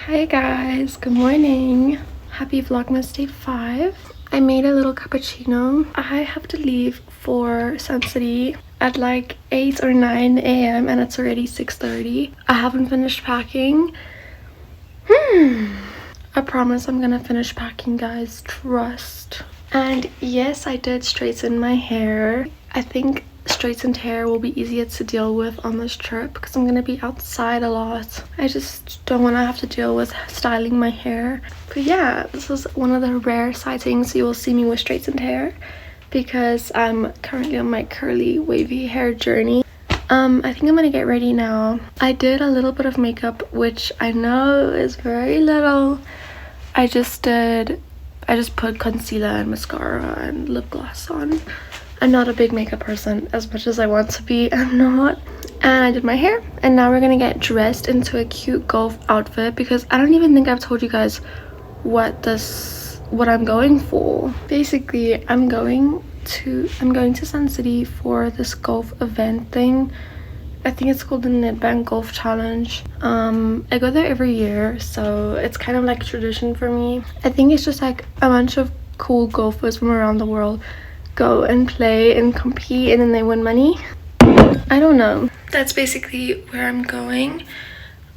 Hi guys, good morning. Happy Vlogmas day 5. I made a little cappuccino. I have to leave for Sun City at like 8 or 9 a.m. and it's already 6:30. I haven't finished packing. I promise I'm gonna finish packing, guys, trust. And yes, I did straighten my hair. I think straightened hair will be easier to deal with on this trip because I'm gonna be outside a lot. I just don't want to have to deal with styling my hair. But yeah, this is one of the rare sightings you will see me with straightened hair because I'm currently on my curly wavy hair journey. I think I'm gonna get ready now. I did a little bit of makeup, which I know is very little. I just put concealer and mascara and lip gloss on. I'm not a big makeup person as much as I want to be. I'm not. And I did my hair, and now we're gonna get dressed into a cute golf outfit because I don't even think I've told you guys what I'm going for. Basically, I'm going to Sun City for this golf event thing. I think it's called the Nedbank Golf Challenge. I go there every year, so it's kind of like a tradition for me. I think it's just like a bunch of cool golfers from around the world go and play and compete and then they win money. I don't know. That's basically where I'm going.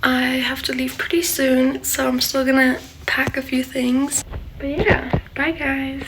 I have to leave pretty soon, so I'm still gonna pack a few things. But yeah, bye guys.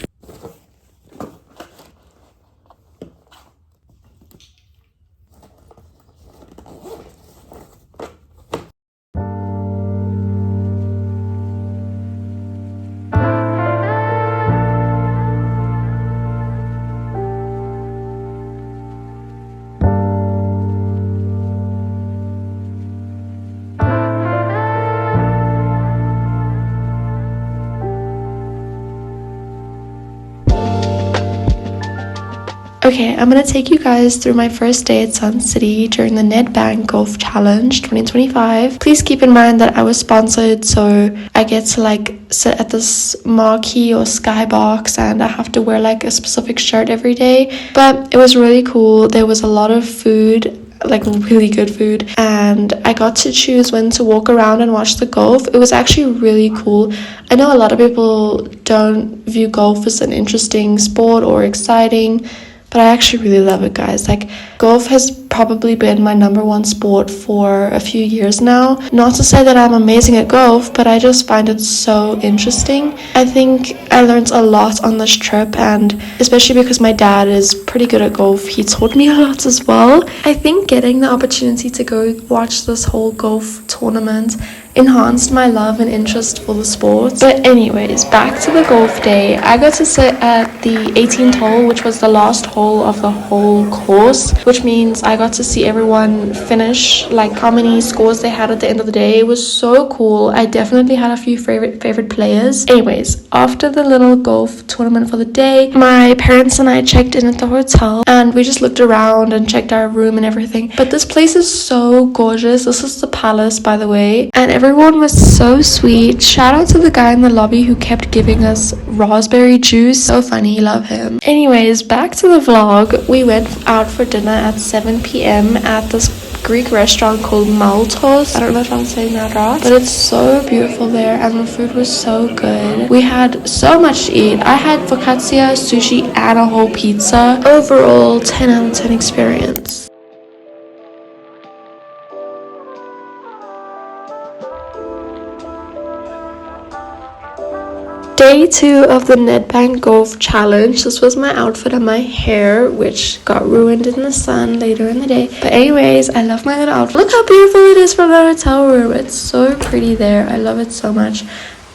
Okay, I'm gonna take you guys through my first day at Sun City during the Nedbank Golf Challenge 2025. Please keep in mind that I was sponsored, so I get to like sit at this marquee or skybox and I have to wear like a specific shirt every day. But it was really cool. There was a lot of food, like really good food, and I got to choose when to walk around and watch the golf. It was actually really cool. I know a lot of people don't view golf as an interesting sport or exciting, but I actually really love it, guys. Like, golf has probably been my #1 sport for a few years now. Not to say that I'm amazing at golf, but I just find it so interesting. I think I learned a lot on this trip, and especially because my dad is pretty good at golf, he taught me a lot as well. I think getting the opportunity to go watch this whole golf tournament enhanced my love and interest for the sport. But anyways, back to the golf day. I got to sit at the 18th hole, which was the last hole of the whole course, which means I got to see everyone finish, like how many scores they had at the end of the day. It was so cool. I definitely had a few favorite players. Anyways, after the little golf tournament for the day, my parents and I checked in at the hotel and we just looked around and checked our room and everything. But this place is so gorgeous. This is the Palace, by the way, and everyone was so sweet. Shout out to the guy in the lobby who kept giving us raspberry juice. So funny, love him. Anyways, back to the vlog. We went out for dinner at 7 p.m. at this Greek restaurant called Maltos. I don't know if I'm saying that right, but it's so beautiful there and the food was so good. We had so much to eat. I had focaccia, sushi, and a whole pizza. Overall, 10 out of 10 experience. Day 2 of the Nedbank Golf Challenge. This was my outfit and my hair, which got ruined in the sun later in the day. But anyways, I love my little outfit. Look how beautiful it is from the hotel room. It's so pretty there. I love it so much.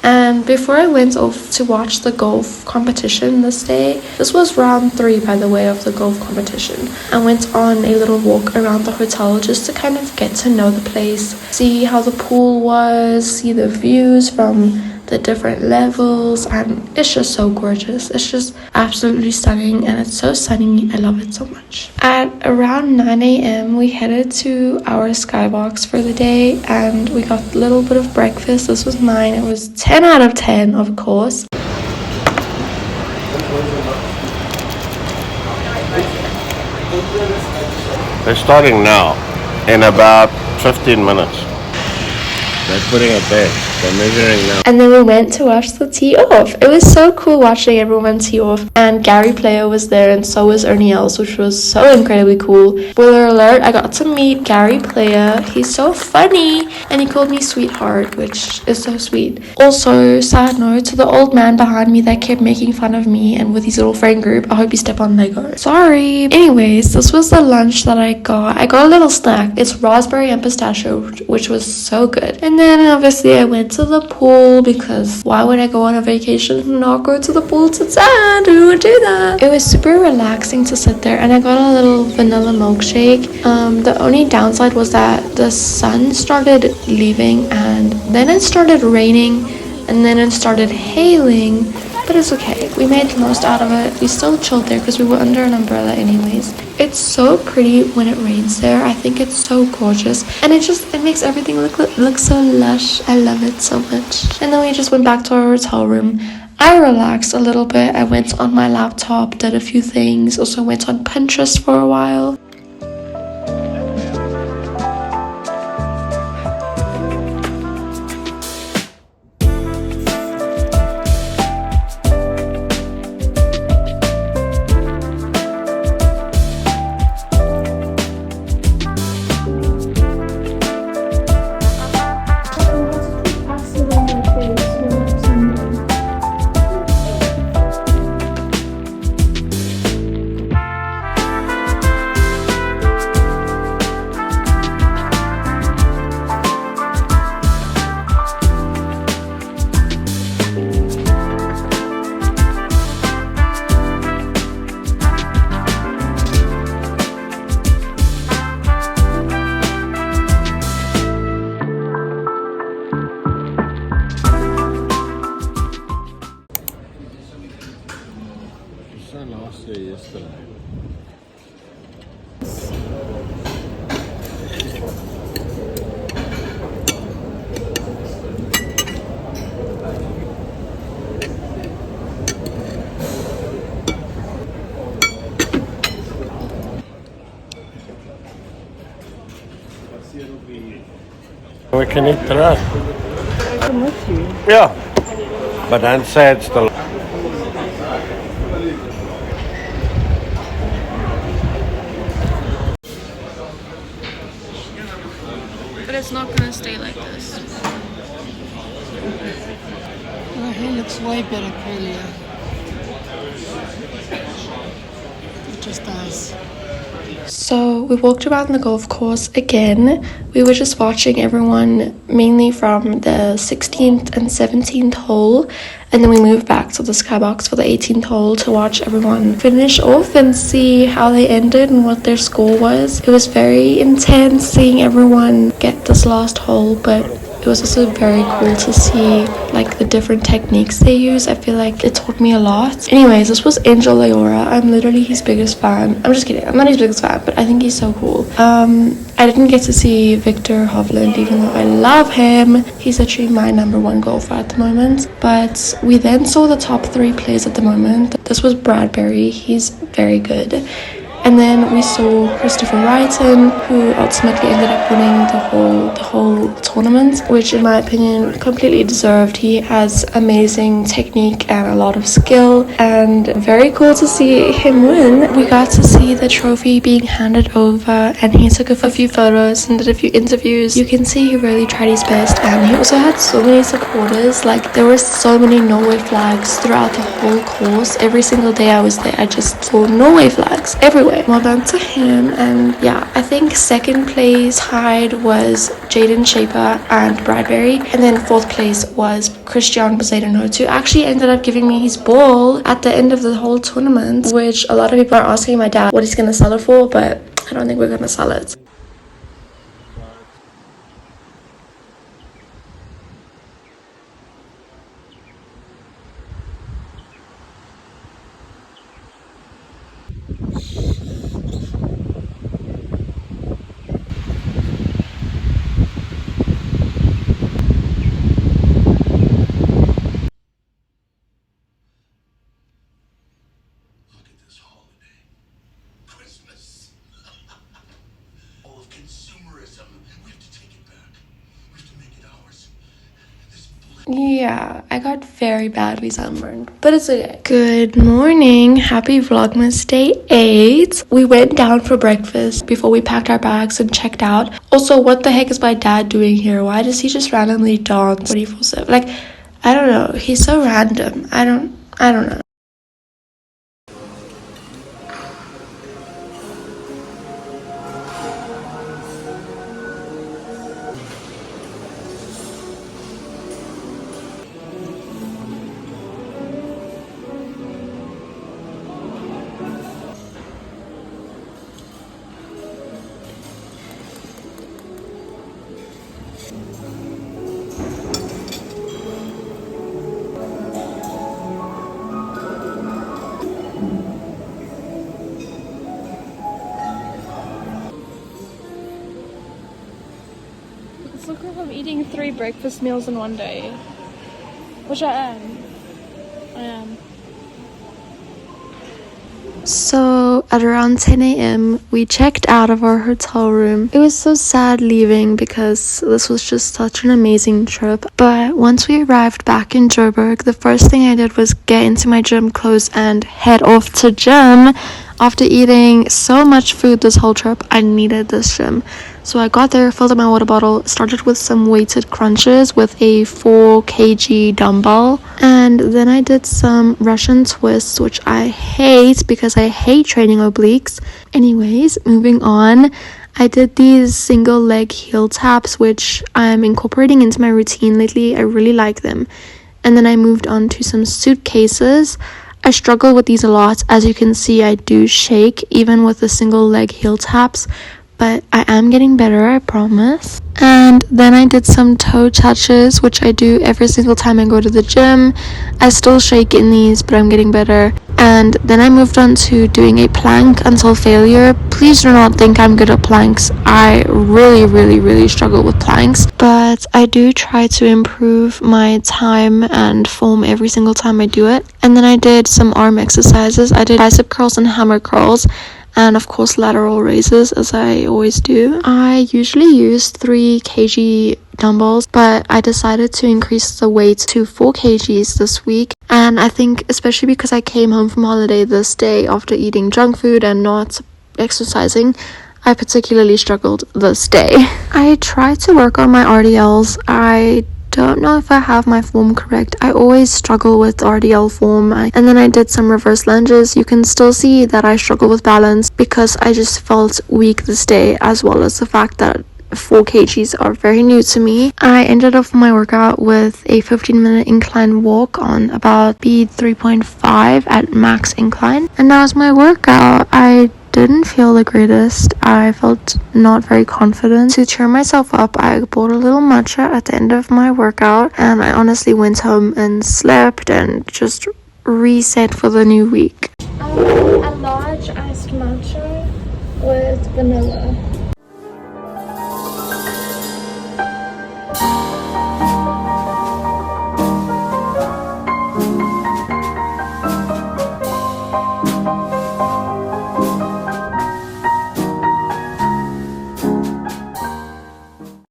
And before I went off to watch the golf competition this day, this was round 3 by the way of the golf competition, I went on a little walk around the hotel just to kind of get to know the place, see how the pool was, see the views from the different levels, and it's just so gorgeous. It's just absolutely stunning, and it's so sunny. I love it so much. At around 9 a.m. we headed to our skybox for the day, and we got a little bit of breakfast. This was mine. It was 10 out of 10, of course. They're starting now, in about 15 minutes. They're putting it there. They're measuring now. And then we went to watch the tee off. It was so cool watching everyone tee off. And Gary Player was there, and so was Ernie Els, which was so incredibly cool. Spoiler alert, I got to meet Gary Player. He's so funny. And he called me sweetheart, which is so sweet. Also, side note, to the old man behind me that kept making fun of me and with his little friend group, I hope you step on Lego. Sorry. Anyways, this was the lunch that I got. I got a little snack. It's raspberry and pistachio, which was so good. And then obviously I went to the pool, because why would I go on a vacation and not go to the pool to tan? Who would do that? It was super relaxing to sit there, and I got a little vanilla milkshake. The only downside was that the sun started leaving, and then it started raining, and then it started hailing, but it's okay. We made the most out of it. We still chilled there because we were under an umbrella anyways. It's so pretty when it rains there. I think it's so gorgeous, and it makes everything look so lush. I love it so much. And then we just went back to our hotel room. I relaxed a little bit. I went on my laptop, did a few things, also went on Pinterest for a while. We can eat the rest. I'm with you. Yeah, but don't say it's the... But it's not gonna stay like this. Her hair looks way better curlier. It just does. So we walked around the golf course again. We were just watching everyone, mainly from the 16th and 17th hole, and then we moved back to the skybox for the 18th hole to watch everyone finish off and see how they ended and what their score was. It was very intense seeing everyone get this last hole, but it was also very cool to see like the different techniques they use. I feel like it taught me a lot. Anyways, this was Angel Leora. I'm literally his biggest fan. I'm just kidding, I'm not his biggest fan, but I think he's so cool. I didn't get to see Victor Hovland, even though I love him. He's actually my #1 golfer at the moment. But we then saw the top 3 players at the moment. This was Bradbury. He's very good. And then we saw Christopher Wrighton, who ultimately ended up winning the whole tournament, which in my opinion completely deserved. He has amazing technique and a lot of skill, and very cool to see him win. We got to see the trophy being handed over, and he took a few photos and did a few interviews. You can see he really tried his best, and he also had so many supporters. Like, there were so many Norway flags throughout the whole course. Every single day I was there, I just saw Norway flags everywhere. anyway, well done to him. And yeah, I think second place tied was Jaden Shaper and Bradbury, and then fourth place was Christian Poseidon, who actually ended up giving me his ball at the end of the whole tournament, which a lot of people are asking my dad what he's gonna sell it for, but I don't think we're gonna sell it. Yeah, I got very badly sunburned, but it's okay. Good morning. Happy Vlogmas Day 8. We went down for breakfast before we packed our bags and checked out. Also, what the heck is my dad doing here? Why does he just randomly dance 24/7? Like, I don't know. He's so random. I don't know. Look like I'm eating 3 breakfast meals in one day, which I am. So at around 10 a.m. we checked out of our hotel room. It was so sad leaving because this was just such an amazing trip. But once we arrived back in Joburg, the first thing I did was get into my gym clothes and head off to gym. After eating so much food this whole trip, I needed this gym. So I got there, filled up my water bottle, started with some weighted crunches with a 4 kg dumbbell, and then I did some Russian twists, which I hate because I hate training obliques. Anyways, moving on, I did these single leg heel taps, which I'm incorporating into my routine lately. I really like them. And then I moved on to some suitcases. I struggle with these a lot. As you can see, I do shake even with the single leg heel taps, but I am getting better, I promise. And then I did some toe touches, which I do every single time I go to the gym. I still shake in these, but I'm getting better. And then I moved on to doing a plank until failure. Please do not think I'm good at planks. I really struggle with planks, but I do try to improve my time and form every single time I do it. And then I did some arm exercises. I did bicep curls and hammer curls, and of course lateral raises, as I always do. I usually use 3 kg dumbbells, but I decided to increase the weight to 4 kgs this week. And I think especially because I came home from holiday this day after eating junk food and not exercising, I particularly struggled this day. I tried to work on my RDLs. I don't know if I have my form correct. I always struggle with RDL form. And then I did some reverse lunges. You can still see that I struggle with balance because I just felt weak this day, as well as the fact that 4 kgs are very new to me. I ended off my workout with a 15-minute incline walk on about speed 3.5 at max incline. And that was my workout. I didn't feel the greatest. I felt not very confident. To cheer myself up, I bought a little matcha at the end of my workout, and I honestly went home and slept and just reset for the new week. A large iced matcha with vanilla.